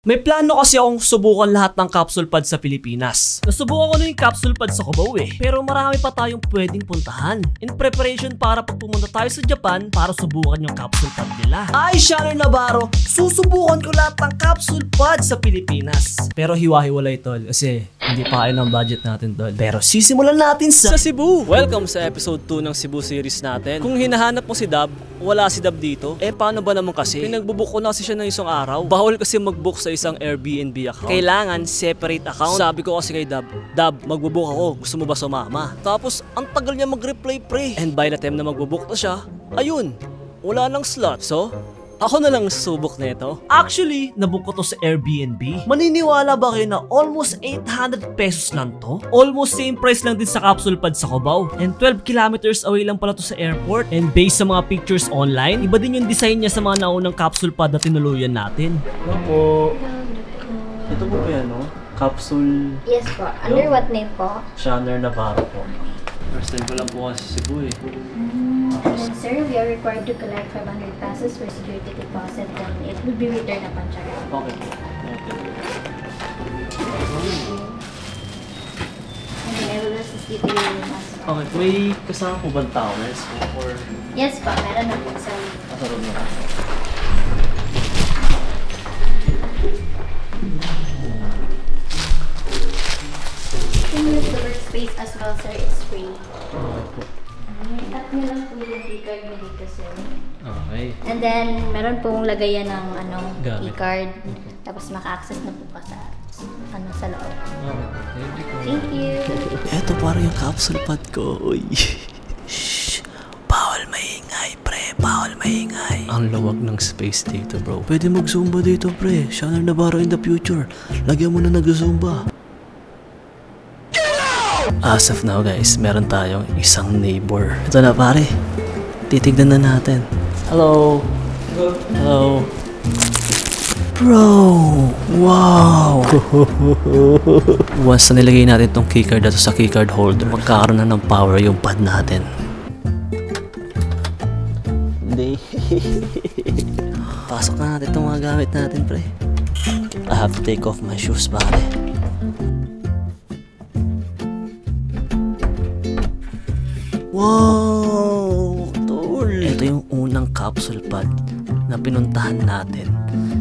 May plano kasi akong subukan lahat ng capsule pad sa Pilipinas. Nasubukan ko na yung capsule pad sa Cubao pero marami pa tayong pwedeng puntahan. In preparation para pag pumunta tayo sa Japan para subukan yung capsule pad nila. Ay, Shanner Navarro, susubukan ko lahat ng capsule pad sa Pilipinas. Pero hiwa-hiwalay tol kasi hindi pa kaya ng budget natin tol. Pero sisimulan natin sa Cebu. Welcome sa episode 2 ng Cebu series natin. Kung hinahanap mo si Dab, wala si Dab dito. Paano ba naman kasi? Pinagbubook ko na kasi siya ng isang araw. Bawal kasi mag-book sa isang Airbnb account. Kailangan separate account. Sabi ko kasi kay Dab, magbubook ako. Gusto mo ba sumama? Tapos, ang tagal niya mag-reply pre. And by the time na magbubook na siya, ayun, wala nang slot. So, ako na lang susubok nito. Actually, nabook ko to sa Airbnb. Maniniwala ba kayo na almost 800 pesos lang to? Almost same price lang din sa capsule pad sa Cubao. And 12 kilometers away lang pala to sa airport. And based sa mga pictures online, iba din yung design niya sa mga naunang capsule pad na tinuluyan natin. Opo. Ito po ba yan, no? Capsule... Yes po. Under what name po? Shanner Navarro po. First time ko lang po kasi sa Cebu And sir, we are required to collect 500 pesos for security deposit and it will be returned upon check-out. Okay. And then I will assist you to your room as well. Okay, may kasama po bang towels? Or... Yes po, meron na po sa room na. Can you use the workspace as well, sir? It's free. Okay po. Tap nyo lang po yung keycard nyo dito, sir. Okay. And then, meron pong lagayan ng Gamit. keycard. Tapos maka-access na po ka sa, sa loob. Okay. Thank you. Eto parang yung capsule pad ko. Uy. Shhh. Bawal maingay, pre. Bawal maingay. Ang lawag ng space dito, bro. Pwede mag-zumba dito, pre. Shanner Navarro in the future. Lagyan mo na nag-zumba. As of now guys, meron tayong isang neighbor. Ito na pare. Titignan na natin. Hello. Hello. Bro! Wow! Once na nilagay natin tong keycard dito sa keycard holder, magkakaroon na ng power yung pad natin. Hindi. Pasok na natin itong mga gamit natin, pre. I have to take off my shoes, pare. Wow! Tol! Ito yung unang capsule pad na pinuntahan natin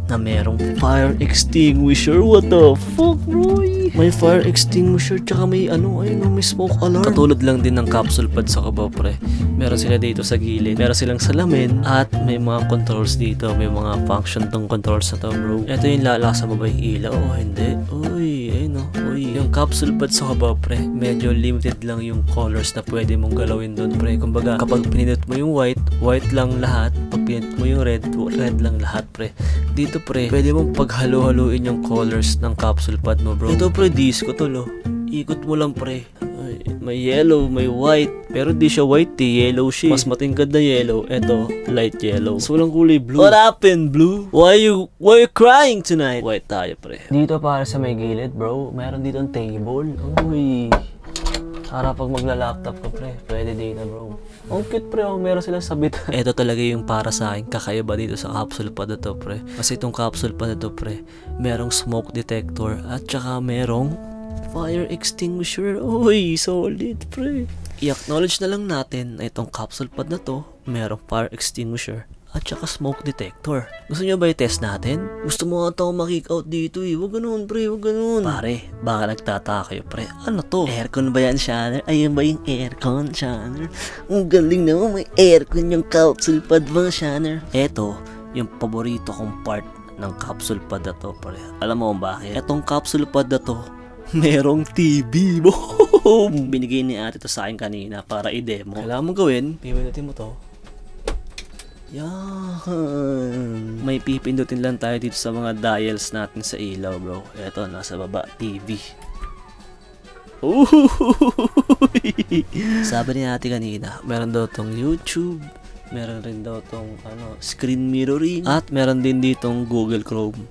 na merong fire extinguisher. What the fuck, bro? May fire extinguisher tsaka may may smoke alarm. Katulad lang din ng capsule pad sa Cubao, pre. Meron sila dito sa gilid. Meron silang salamin at may mga controls dito. May mga function tong controls na to, bro. Ito yung lalaksa mo ba yung ilaw? Oh, hindi. Uy, ayun o. Uy, yung capsule pad sa Cubao, pre, medyo limited lang yung colors na pwede mong galawin doon, pre. Kumbaga, kapag pinindot mo yung white lang lahat. Pag pinindot mo yung red lang lahat, pre. Dito, pre, pwede mong paghalo-haluin yung colors ng capsule pad mo, bro. Ito, pre, disco to, lo. Ikot mo lang, pre. Ay, may yellow, may white. Pero di siya white, yellow siya. Mas matingkad na yellow. Ito, light yellow. So, walang kulay blue. What happened, blue? Why you crying tonight? White tayo, pre. Dito, para sa may gilid, bro, meron dito ang table. Uy. Para pag magla-laptop ko, pre, pwede dito, bro. Ang cute, pre. Meron silang sabit. Ito talaga yung para sa akin kakaiba dito sa capsule pad na to, pre. Kasi itong capsule pad na to, pre, merong smoke detector at saka merong fire extinguisher. Uy, solid, pre. I-acknowledge na lang natin na itong capsule pad na to, merong fire extinguisher at saka smoke detector. Gusto nyo ba i-test natin? Gusto mo ata akong makik out dito eh. Huwag ganun, pre. Huwag ganun. Pare, baka nagtataka kayo, pre. Ano to? Aircon ba yan, Shanner? Ayan ba yung aircon, Shanner? Ang galing naman. May aircon yung capsule pad ba, Shanner? Eto, yung paborito kong part ng capsule pad na to, pre. Alam mo bakit? Etong capsule pad na to, merong TV. Boom! Binigay ni ate to sa akin kanina para i-demo. Kailangan mong gawin, pipindutin mo to. Yan. May pipindutin lang tayo dito sa mga dials natin sa ilaw, bro. Eto, nasa baba, TV. Sabi ni ate kanina, meron daw tong YouTube, meron rin daw tong screen mirroring, at meron din ditong Google Chrome.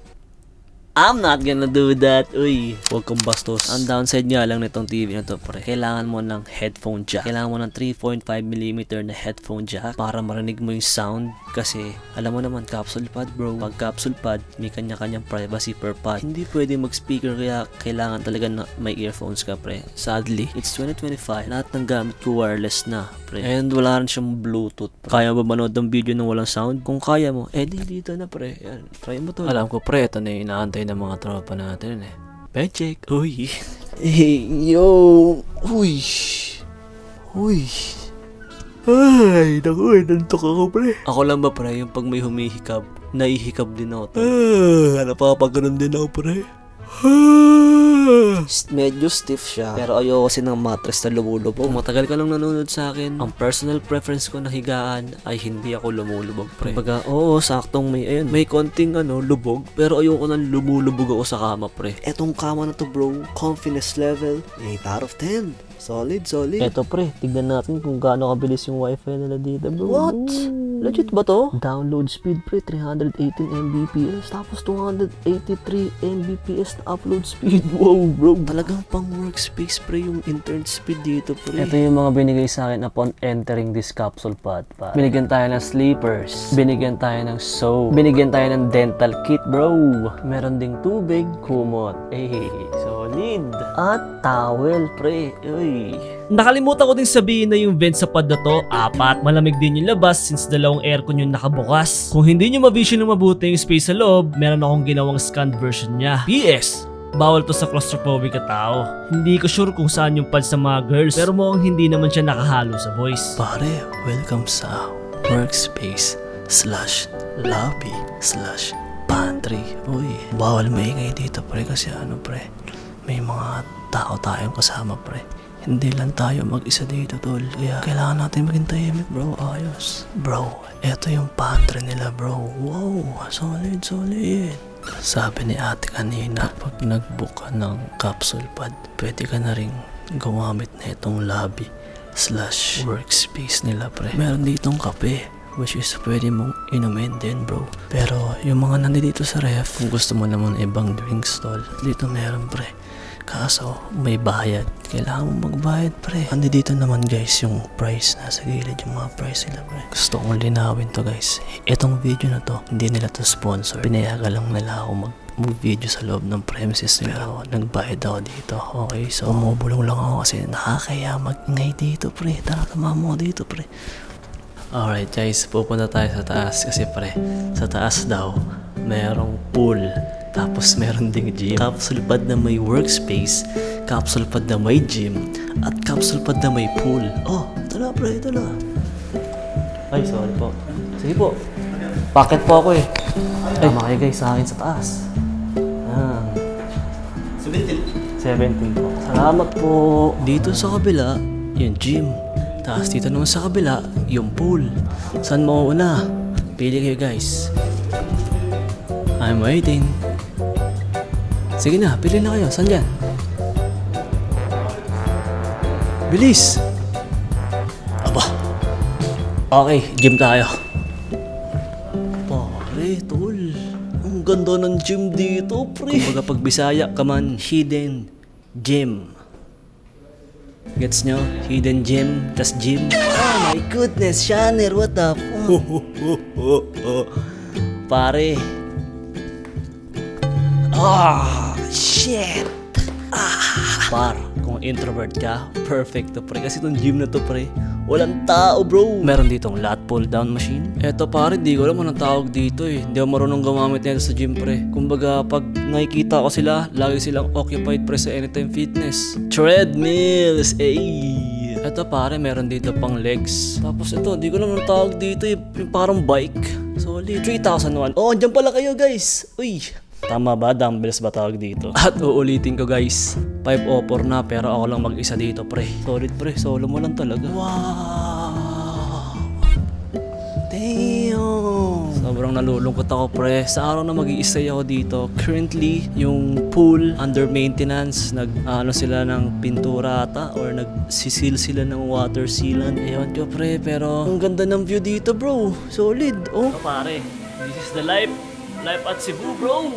I'm not gonna do that. Uy, huwag kang bastos. Ang downside nga lang nitong TV na to, pre. Kailangan mo ng headphone jack. Kailangan mo ng 3.5mm na headphone jack para marinig mo yung sound. Kasi, alam mo naman, capsule pad, bro. Pag capsule pad, may kanya-kanyang privacy per pad. Hindi pwede mag-speaker kaya kailangan talaga na may earphones ka, pre. Sadly, it's 2025. Lahat ng gamit ko wireless na, pre. And wala rin siyang Bluetooth. Kaya ba manood ng video ng walang sound? Kung kaya mo, di dito na, pre. Yan, try mo to. Alam ko, pre, ito na yung inaantay ng mga tropa natin eh. Benchek. Uy. Hey, yo. Uy. Uy. Ay, naku, nantok ako, pre. Ako lang ba, pre, yung pag may humihikab, naihikab din ako. Napapagano'n din ako, pre. Medyo stiff siya, pero ayoko kasi ng mattress na lumulubog. Kung matagal ka lang nanonood sa akin, ang personal preference ko na higaan ay hindi ako lumulubog, pre. Kumbaga, oo, saktong may konting lubog, pero ayoko nang lumulubog ako sa kama, pre. Etong kama na to, bro, confidence level 8 out of 10. Solid, solid. Eto, pre, tignan natin kung gaano kabilis yung wifi nila dito, bro. What? Legit ba to? Download speed, pre, 318 Mbps, tapos 283 Mbps na upload speed. Wow, bro. Talagang pang workspace, pre, yung internet speed dito, pre. Ito yung mga binigay sa akin upon entering this capsule pod, pa. Binigyan tayo ng sleepers, binigyan tayo ng soap, binigyan tayo ng dental kit, bro. Meron ding tubig, kumot. Solid. At towel, pre. Uy. Nakalimutan ko din sabihin na yung vent sa pod na to, apat. Malamig din yung labas since dalawang aircon yung nakabukas. Kung hindi nyo ma-vision ng mabuti yung space sa loob, meron akong ginawang scanned version niya. PS, bawal to sa claustrophobic na tao. Hindi ko sure kung saan yung pod sa mga girls, pero mukhang hindi naman siya nakahalo sa boys. Pare, welcome sa workspace /lobby/ pantry. Uy, bawal maingay dito, pre, kasi pre, may mga tao tayong kasama, pre. Hindi lang tayo mag-isa dito, tol. Kaya kailangan natin maging tahimik, bro. Ayos. Bro, eto yung pantry nila, bro. Wow, solid, solid. Sabi ni ate kanina, pag nag-book ka ng capsule pad, pwede ka na rin gumamit na itong lobby / workspace nila, pre. Meron ditong kape, which is pwede mong inumin din, bro. Pero yung mga nandito sa ref, kung gusto mo naman ibang drink stall, dito meron, pre. Kaso may bayad, kailangan mo magbayad, pre. Andi dito naman, guys, yung price. Nasa gilid yung mga price nila, pre. Gusto kong linawin to, guys. Itong video na to, hindi nila to sponsor. Pinayaga lang nila ako mag-video sa loob ng premises nila. Pero nagbayad ako dito. Okay, so umubulong lang ako kasi nakakaya mag-ingay dito, pre. Tara, tama mo dito, pre. Alright, guys, pupunta tayo sa taas kasi, pre, sa taas daw merong pool. Tapos meron ding gym. Capsule pad na may workspace, capsule pad na may gym, at capsule pad na may pool. Oh, ito na, pre, ito na. Ay, sorry po. Sige po. Packet po ako eh. Tama kayo, guys, sa akin sa taas. 17 po. Salamat po. Dito sa kabila, yung gym. Tapos dito naman sa kabila, yung pool. Saan mo una? Pili kayo, guys. I'm waiting. Sige na, pili na kayo. Saan dyan? Bilis! Aba. Okay, gym tayo. Pare, tol. Ang ganda ng gym dito, pre. Kumbaga pag Bisaya ka man, hidden gym. Gets nyo? Hidden gem, tas gym. Oh my goodness, Shanner, what the fuck? Pare. Shit. Par, kung introvert ka, perfect to, pre. Kasi itong gym na to, pre, walang tao, bro. Meron ditong lat pull down machine. Eto, pare, di ko alam anong tawag dito eh. Hindi ako marunong gumamit nito sa gym, pre. Kumbaga, pag nakikita ko sila, lagi silang occupied, pre, sa Anytime Fitness. Treadmills, Eto, pare, meron dito pang legs. Tapos ito, di ko alam anong tawag dito eh. Yung parang bike. Solid. 3,001. Oh, andyan pala kayo, guys. Uy. Tama ba? Dumbbells ba tawag dito? At uulitin ko, guys. 504 na, pero ako lang mag-isa dito, pre. Solid, pre. Solo mo lang talaga. Wow! Damn! Sobrang nalulungkot ako, pre. Sa araw na mag-i-stay ako dito, currently, yung pool under maintenance, sila ng pintura ata, or nagsisil sila ng water sealant. Ewan ko, pre, pero ang ganda ng view dito, bro. Solid, oh. So, pare, this is the life at Cebu, bro.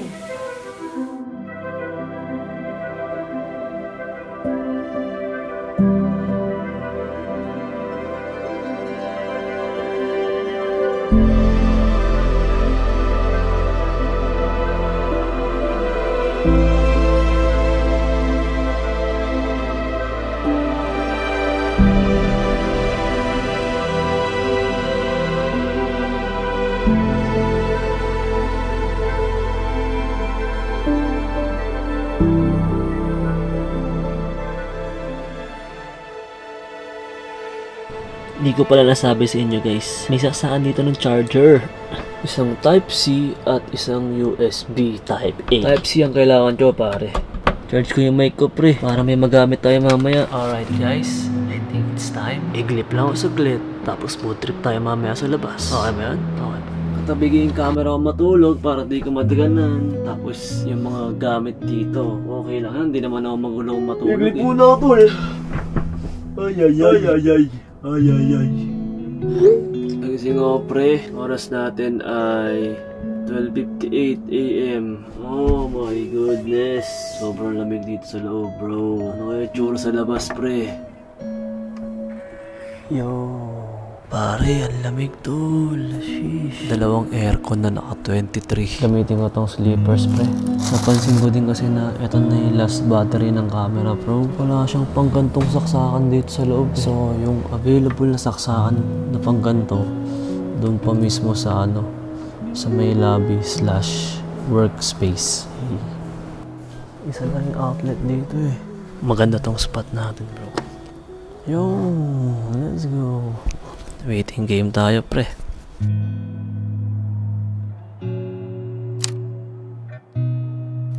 Hindi ko pala nasabi sa inyo guys. May saksaan dito ng charger. Isang Type-C at isang USB Type-A. Type-C ang kailangan ko pare. Charge ko yung mic ko pre, para may magamit tayo mamaya. Alright guys, I think it's time. Iglip lang ako saglit, tapos food trip tayo mamaya sa labas. Okay ba yan? Okay. Katabigin yung camera ko matulog para di ko madaganan. Tapos yung mga gamit dito, okay lang yan. Hindi naman ako magulong matulog. Iglip muna ako tol. Ay ay ay ay ay. Ay ay ay. Nagising ako pre, oras natin ay 12:58 AM. Oh my goodness. Sobrang lamig dito sa loob bro. Ano kaya tsura sa labas pre? Yo. Pare, ang lamig tol. Sheesh. Dalawang aircon na naka 23. Gamitin ko tong sleepers pre. Napansin ko din kasi na ito na yung last battery ng camera bro. Wala siyang panggantong saksakan dito sa loob. So yung available na saksakan na pangganto doon pa mismo sa sa may lobby / workspace. Isa lang yung outlet dito eh. Maganda tong spot natin bro. Yo, let's go. Waiting game tayo pre.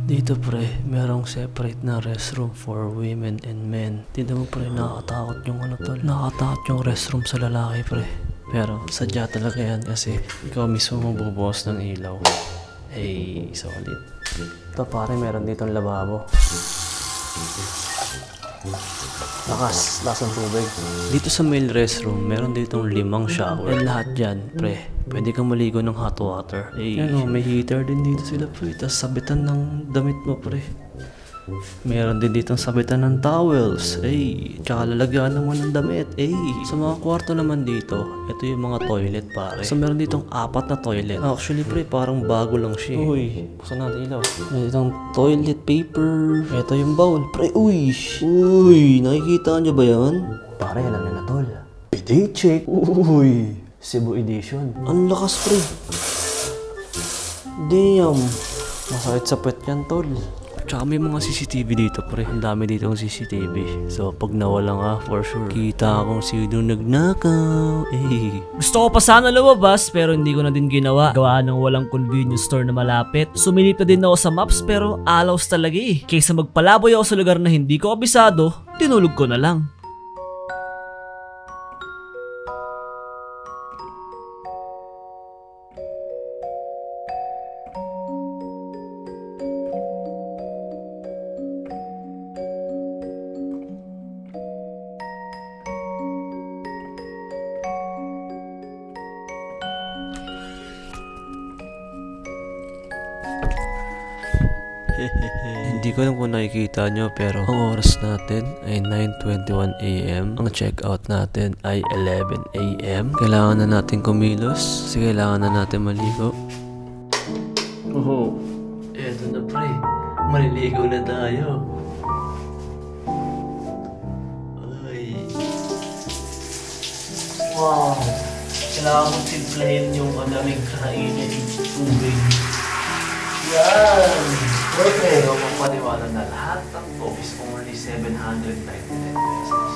Dito pre, merong separate na restroom for women and men. Tignan mo pre, nakakatakot yung tol. Nakakatakot yung restroom sa lalaki pre. Pero sadya talaga yan kasi ikaw mismo magbubuhos ng ilaw. Hey, solid. Ito pare, meron ditong lababo. Lasang tubig. Dito sa male restroom, meron ditong 5 shower. And lahat dyan, pre, pwede kang maligo ng hot water. Hey, may heater din dito sila pre. Tapos sabitan ng damit mo pre. Meron din ditong sabitan ng towels. Tsaka lalagyan naman ng damit. Sa mga kwarto naman dito, ito yung mga toilet pare. So meron ditong 4 na toilet. Actually pre, parang bago lang siya. Uy, buksan natin ilaw. Meron ditong toilet paper. Ito yung bowl. Pre, uy, nakikita nyo ba yan? Pare, alam na tol. Day check. Uy, Cebu edition. Ang lakas pre. Damn. Masakit sa puwet yan tol. Tsaka may mga CCTV dito pre. Ang dami dito ng CCTV. So pag nawala nga, for sure kita akong sino nagnakaw. Gusto ko pa sana lumabas pero hindi ko na din ginawa. Gawa ng walang convenience store na malapit. Sumilip na din ako sa maps pero alaws talaga eh. Kaysa magpalaboy ako sa lugar na hindi ko abisado, tinulog ko na lang. Hindi ko lang kung nakikita nyo pero ang oras natin ay 9:21 AM. Ang check-out natin ay 11 AM. Kailangan na natin kumilos kasi kailangan na natin maligo. Eto na pre, maliligo na tayo. Ay. Wow, kailangan mong simplahin yung malamig kainin tubig. Yan! Okay, so magpaniwala na lahat ng to is only 799 pesos.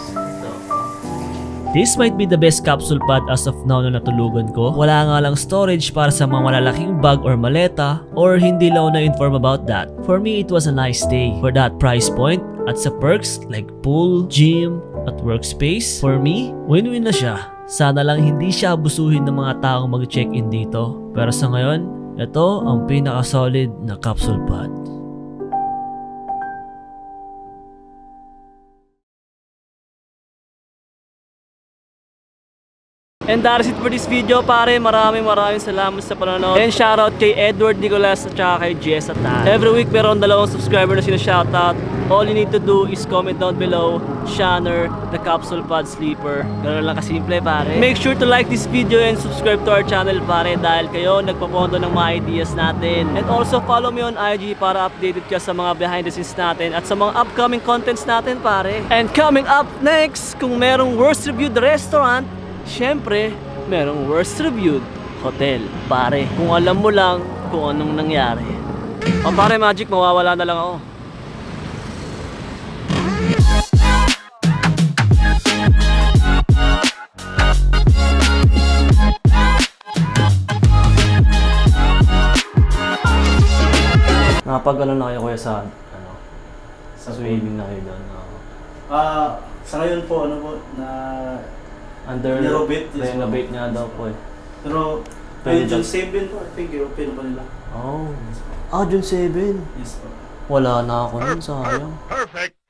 This might be the best capsule pod as of now na natulugan ko. Wala nga lang storage para sa mga malalaking bag or maleta, or hindi lang na-inform about that. For me, it was a nice day. For that price point, at sa perks like pool, gym, at workspace, for me, win-win na siya. Sana lang hindi siya abusuhin ng mga taong mag-check-in dito. Pero sa ngayon, ito ang pinaka-solid na capsule pod. And that is it for this video pare. Maraming salamat sa panonood. And shoutout kay Edward Nicolas at saka kay Jess Atan. Every week meron 2 subscriber na sina-shoutout. All you need to do is comment down below Shanner, the Capsule Pod Sleeper. Ganun lang kasimple pare. Make sure to like this video and subscribe to our channel pare, dahil kayo nagpapondo ng mga ideas natin. And also follow me on IG para updated ka sa mga behind the scenes natin at sa mga upcoming contents natin pare. And coming up next, kung merong worst reviewed restaurant, syempre, merong worst reviewed hotel. Pare, kung alam mo lang kung anong nangyari. O pare, Magic, mawawala na lang ako. Nakapag-ano na kayo kuya sa, ano, Sa swimming na kayo doon? Sa ngayon po, ano po, na Renovate yes, nga daw po eh. Pero, Pwede June dyan. 7 po, I think, i-open pa nila. Oh. June 7. Yes po. Wala na ako nun, sayang. Perfect.